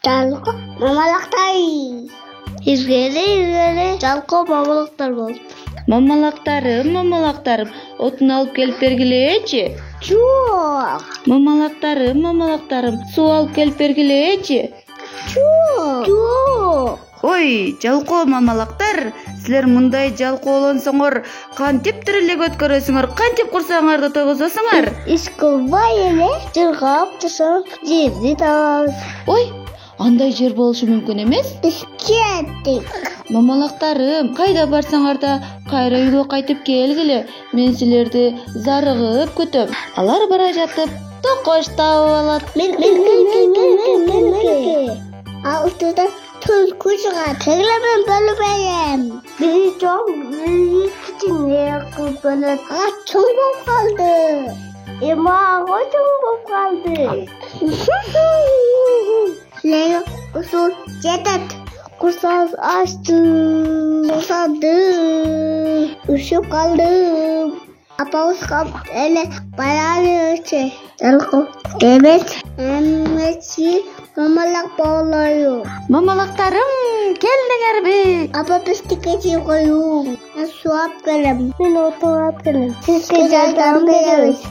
Жалко мамалактай. Изгеле жалко мамалактар болуп. Мамалактарым, отун алып келип бергилечи. Жок. Мамалактарым, суу алып келип бергилечи. Жок. Ой, жалкоо мамалактар, силер мындай жалкоолонсоңор кантип тирилик өткөрөсүңөр, кантип курсаңарды тойгузосуңар? Иш кылбай эле жыргап жашап жерди табабыз. Ой, андай жер болушу мүмкүн эмес. Биз кеттик. Мамалактарым, кайда барсаңар да кайра үйгө кайтып келгиле. Мен силерди зарыгып күтөм. Алар бара жатып токош табып алат. Мен. Ал устуда түлкү чыгат. Теглемен бөлүп берем. Бири чоң, бири кичине кылып бөлөт. Чоң болуп калды. Мага чоң болуп калды. Лео усул жетет. Курсаз ачты. Усады. Ушуп калдым. Апаускам эле барабызчы. Жалко демет. Эмечи мамалак болою. Мамалактарым, келдиңерби? Апа бизге жеп коюң. Мен суап келем. Мен отурап келем. Сизге жардам беребиз.